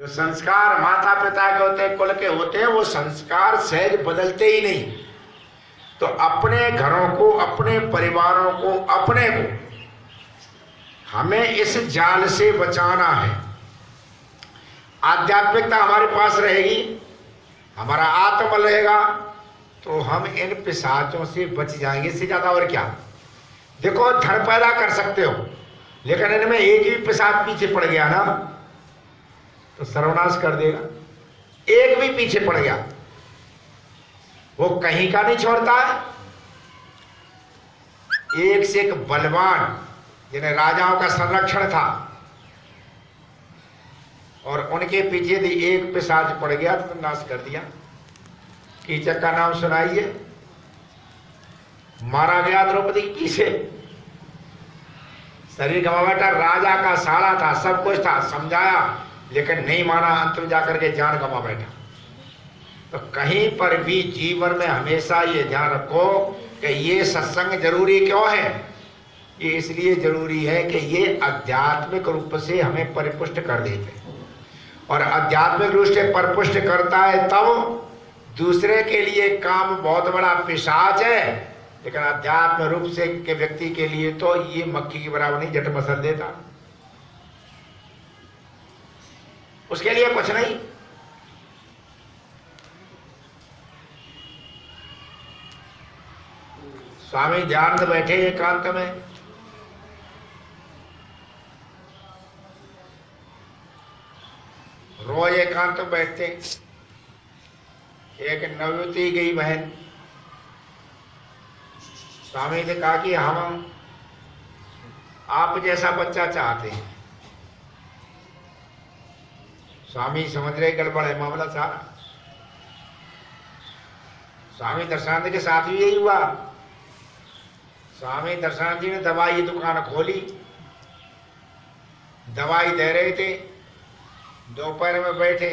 जो संस्कार माता पिता के होते हैं, कुल के होते हैं, वो संस्कार सहज बदलते ही नहीं। तो अपने घरों को, अपने परिवारों को, अपने को हमें इस जाल से बचाना है। आध्यात्मिकता हमारे पास रहेगी, हमारा आत्म रहेगा, तो हम इन पिशाचों से बच जाएंगे। इससे ज्यादा और क्या। देखो, धन पैदा कर सकते हो, लेकिन इनमें एक ही पिशाच पीछे पड़ गया ना तो सर्वनाश कर देगा। एक भी पीछे पड़ गया, वो कहीं का नहीं छोड़ता है। एक से एक बलवान, जिन्हें राजाओं का संरक्षण था, और उनके पीछे भी एक पिशाच पड़ गया तो नाश कर दिया। कीचक का नाम सुनाइए, मारा गया द्रौपदी की पीछे, शरीर गवा बैठा, राजा का साला था, सब कुछ था, समझाया लेकिन नहीं माना, अंत में जाकर के जान गवा बैठा। तो कहीं पर भी जीवन में हमेशा ये ध्यान रखो कि ये सत्संग जरूरी क्यों है। ये इसलिए जरूरी है कि ये आध्यात्मिक रूप से हमें परिपुष्ट कर देते हैं, और आध्यात्मिक रूप से परिपुष्ट करता है तब दूसरे के लिए काम बहुत बड़ा पिशाच है, लेकिन अध्यात्म रूप से के व्यक्ति के लिए तो ये मक्खी की बराबर नहीं, झट मसल देता, उसके लिए कुछ नहीं। स्वामी ध्यान से बैठे एकांत में, रोज एकांत में बैठते। एक नवयुवती गई बहन, स्वामी ने कहा कि हम आप जैसा बच्चा चाहते हैं। स्वामी समझ रहे गड़बड़ है मामला सारा। स्वामी दर्शनानंद के साथ भी यही हुआ। स्वामी दर्शनानंद जी ने दवाई की दुकान खोली, दवाई दे रहे थे, दोपहर में बैठे,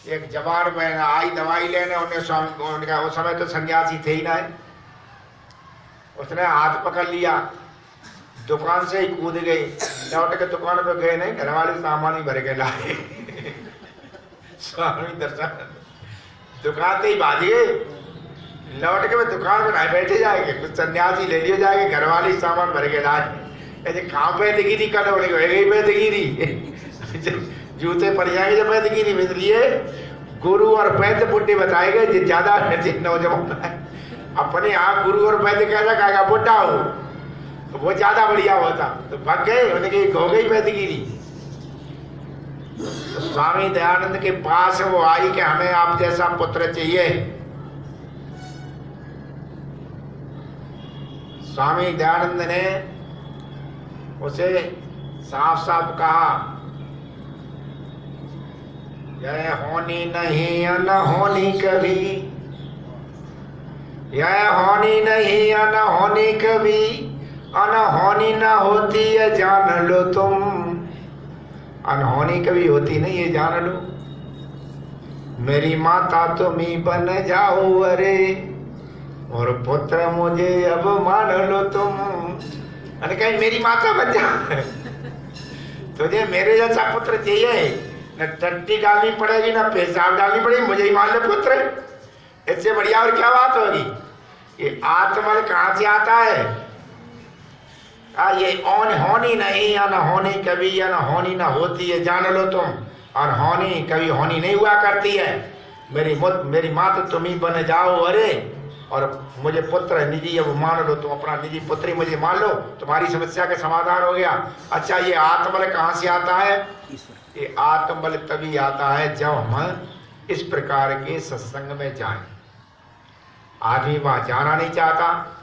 एक जवान बहन आई दवाई लेने, उन्हें स्वामी को उनका, उस समय तो सन्यासी थे ही ना, उसने हाथ पकड़ लिया, दुकान से ही कूद गई। लौट के दुकान पे गए नहीं, घर वाले सामान ही भर के लाए। स्वामी दर्शन दुकान से ही भाग गए, लौट के दुकान पे बैठे जाएंगे, कुछ सन्यासी ले लिए जाएंगे, घर वाले सामान भर के लाए। ऐसे कहाँ पैदगिरी कर गई पैदगिरी। जूते पड़ जाएंगे जब पैदगिरी में, इसलिए गुरु और वैद्य बुढ़े बताए गए ज्यादा नौजवान है। अपने यहाँ गुरु और वैद्य कैसा कहेगा बुढ़ा हो, तो वो ज्यादा बढ़िया होता, तो भाग गए, उनकी हो गई पैदगिरी। तो स्वामी दयानंद के पास वो आई कि हमें आप जैसा पुत्र चाहिए। स्वामी दयानंद ने उसे साफ साफ कहा, यह होनी नहीं अनहोनी कभी, यह होनी नहीं अनहोनी कभी, अनहोनी ना होती है जान लो तुम, अनहोनी कभी होती नहीं है जान लो। मेरी माता तुम ही बन जाओ अरे, और पुत्र मुझे अब मान लो तुम। अरे कहीं मेरी माता बन जा, तुझे मेरे जैसा पुत्र चाहिए, न टट्टी डालनी पड़ेगी न पेशाब डालनी पड़ेगी, मुझे ही मान लो पुत्र। इससे बढ़िया और क्या बात होगी। ये आत्मबल कहाँ से आता है। ये होनी नहीं अनहोनी कभी, अनहोनी ना होती है जान लो तुम, और होनी कभी होनी नहीं हुआ करती है। मेरी माँ तो तुम ही बन जाओ अरे, और मुझे पुत्र निजी अब मान लो, तुम अपना निजी पुत्री मुझे मान लो, तुम्हारी समस्या का समाधान हो गया। अच्छा, ये आत्मबल कहाँ से आता है। ये आत्मबल तभी आता है जब हम इस प्रकार के सत्संग में जाएं। आदमी वहाँ जाना नहीं चाहता,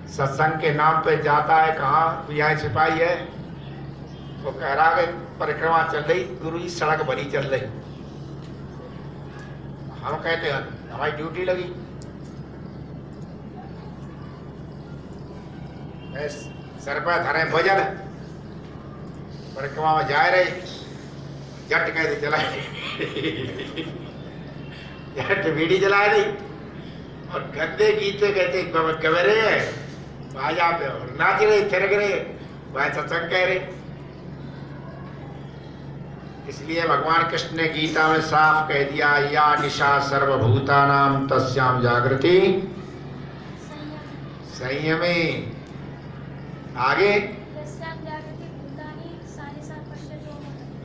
सत्संग के नाम पे जाता है, कहाँ यहाँ सिपाही है, वो कह रहा है परिक्रमा चल रही, गुरु जी सड़क भरी चल रही। हम कहते हैं हमारी ड्यूटी लगी, सर पर धरे भजन, परिक्रमा में जा रहे, जट कहते जलाए, जट बीड़ी जलाए नहीं, और गंदे गीते कहते गवरे बाजा पे और नाच रहे, थिरक रहे, वह सत्संग कह रहे। इसलिए भगवान कृष्ण ने गीता में साफ कह दिया, या निशा सर्वभूतानां तस्याम जागृति संयमे। आगे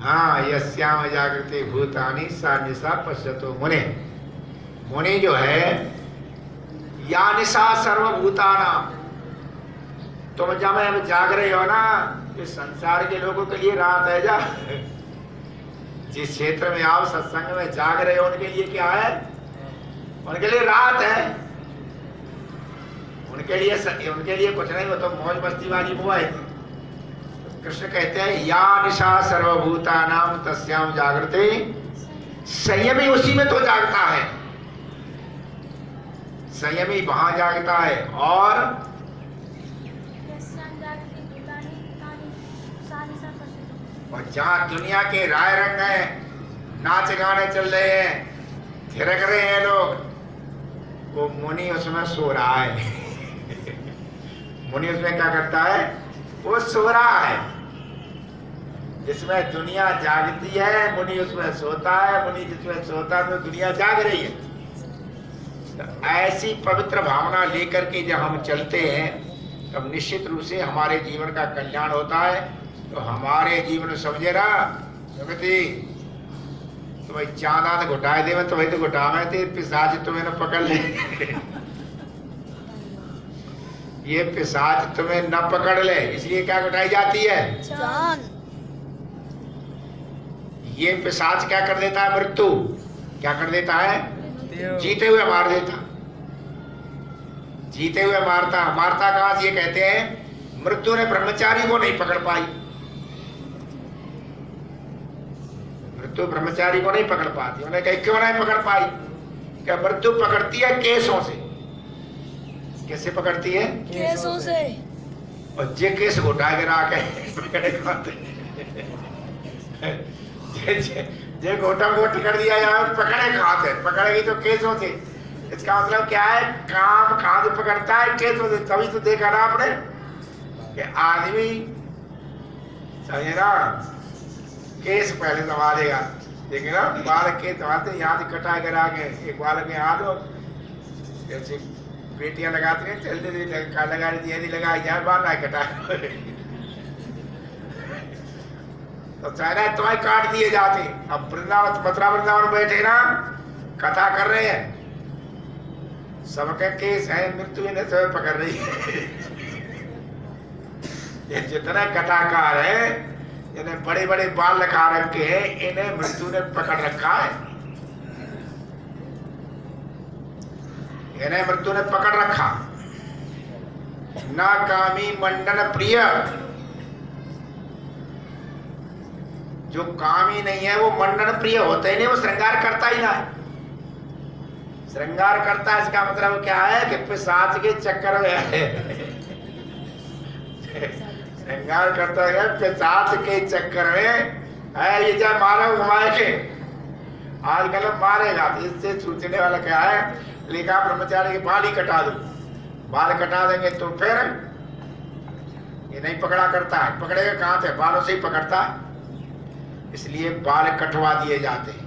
हाँ, यस्याम जागृति भूतानि सा निशा पश्यतो मुने। मुनि जो है, या निशा सर्वभूतानां, तुम जब हम जाग रहे हो ना, इस संसार के लोगों के लिए रात है जा। जिस क्षेत्र में आप सत्संग में जाग रहे हो उनके लिए क्या है? उनके लिए रात है। उनके लिए कुछ नहीं, वो तो मौज मस्ती वाली बुआ है। कृष्ण कहते हैं, या निशा सर्वभूतानां तस्याम जागृते, संयमी उसी में तो जागता है, संयमी वहां जागता है। और जहाँ दुनिया के राय रंग है, नाच गाने चल रहे हैं, थिरक रहे हैं लोग, वो मुनि उसमें सो रहा है। मुनि उसमें क्या करता है? वो सो रहा है। जिसमें दुनिया जागती है मुनि उसमें सोता है, मुनि जिसमें सोता है तो दुनिया जाग रही है। तो ऐसी पवित्र भावना लेकर के जब हम चलते हैं तब निश्चित रूप से हमारे जीवन का कल्याण होता है। तो हमारे जीवन समझे ना समझती, तो भाई चांदा तो घुटाए दे में, तो भाई तो घुटावे थे, पिशाच तुम्हें न पकड़ ले। ये पिशाच तुम्हें न पकड़ ले, इसलिए क्या घुटाई जाती है? चांद। ये पिशाच क्या कर देता है? मृत्यु। क्या कर देता है? जीते हुए मार देता, जीते हुए मारता। मारता कहां से? ये कहते हैं मृत्यु ने ब्रह्मचारी को नहीं पकड़ पाई, मृत्यु ब्रह्मचारी को नहीं पकड़ पाती। उन्हें कहा क्यों नहीं पकड़ पाई? क्या मृत्यु पकड़ती है केसों से। कैसे पकड़ती है? केसों से। और जे केस घोटा गिरा के पकड़े खाते, जे घोटा घोट कर दिया जाए पकड़े खाते, पकड़ेगी तो केसों से। इसका मतलब क्या है? काम कहां से पकड़ता है? केसों से। तभी तो देखा ना आपने कि आदमी समझे ना, केस पहले संभालेगा, देखे ना बाल केस संभालते, यहाँ से कटा गिरा के एक बाल के हाथ हो, जैसे बेटियां लगाती हैं, चलते लगा रही थी, लगा जाए बाल ना कटा, तो चाहे तुम्हें काट दिए जाते। अब वृंदावन मथुरा वृंदावन बैठे ना, कथा कर रहे हैं, सबके केस है, मृत्यु ने सब पकड़ रही है। ये जितने कथाकार है, इन्हें बड़े बड़े बाल लगा रखे हैं, इन्हें मृत्यु ने पकड़ रखा है, इन्हें मृत्यु ने पकड़ रखा। ना कामी मंडन प्रिय, जो कामी नहीं है वो मंडन प्रिय होता ही नहीं, वो श्रृंगार करता ही ना है। श्रृंगार करता है इसका मतलब क्या है? कि पिशाच के चक्कर में है। श्रृंगार करता है पिशाच के चक्कर में है। ये चाहे मारो घुमाए के आजकल मारेगा, तो इससे सूचने वाला क्या है? लिखा ब्रह्मचारी के बाल ही कटा दो, बाल कटा देंगे तो फिर ये नहीं पकड़ा करता है। पकड़ेगा कहां से? बालों से ही पकड़ता है। इसलिए बाल कटवा दिए जाते हैं।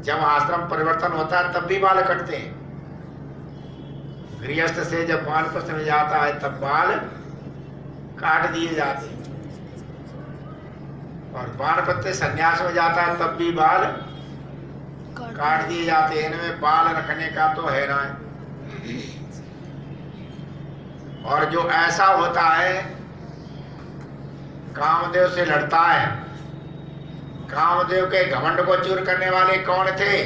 जब आश्रम परिवर्तन होता है तब भी बाल कटते हैं। गृहस्थ से जब वानप्रस्थ में जाता है तब बाल काट दिए जाते हैं, और वानप्रस्थ संन्यास में जाता है तब भी बाल काट दिए जाते हैं। इनमें बाल रखने का तो है ना। और जो ऐसा होता है कामदेव से लड़ता है, कामदेव के घमंड को चूर करने वाले कौन थे?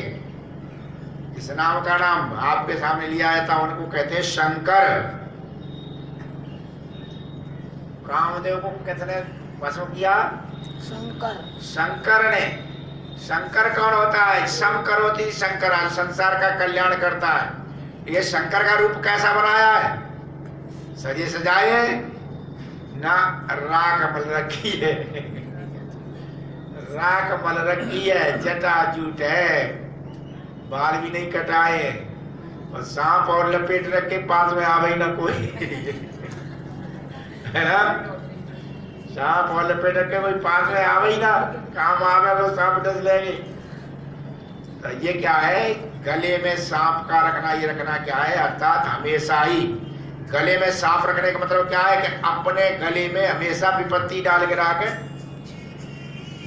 इस नाम का नाम आपके सामने लिया आया था, उनको कहते हैं शंकर। कामदेव को किसने वश किया? शंकर। शंकर ने। शंकर कौन होता है? सम करोति शंकर, संसार का कल्याण करता है। ये शंकर का रूप कैसा बनाया है? सजे सजाए ना, राख मल रखी है, राख मल रखी है, जटा जूट है, बाल भी नहीं कटाए, और सांप और लपेट रख के पास में आ गई ना कोई, है ना। सांप और लपेट के कोई पास में आवे ही ना, काम आवे वो सांप डस लेंगे। तो ये क्या है, गले में सांप का रखना, ये रखना क्या है, अर्थात हमेशा ही गले में सांप रखने का मतलब क्या है कि अपने गले में हमेशा विपत्ति डाल के रखे।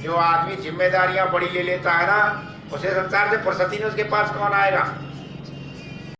जो आदमी जिम्मेदारियां बड़ी ले लेता है ना, उसे संसार से फुर्सत ही नहीं, उसके पास कौन आएगा।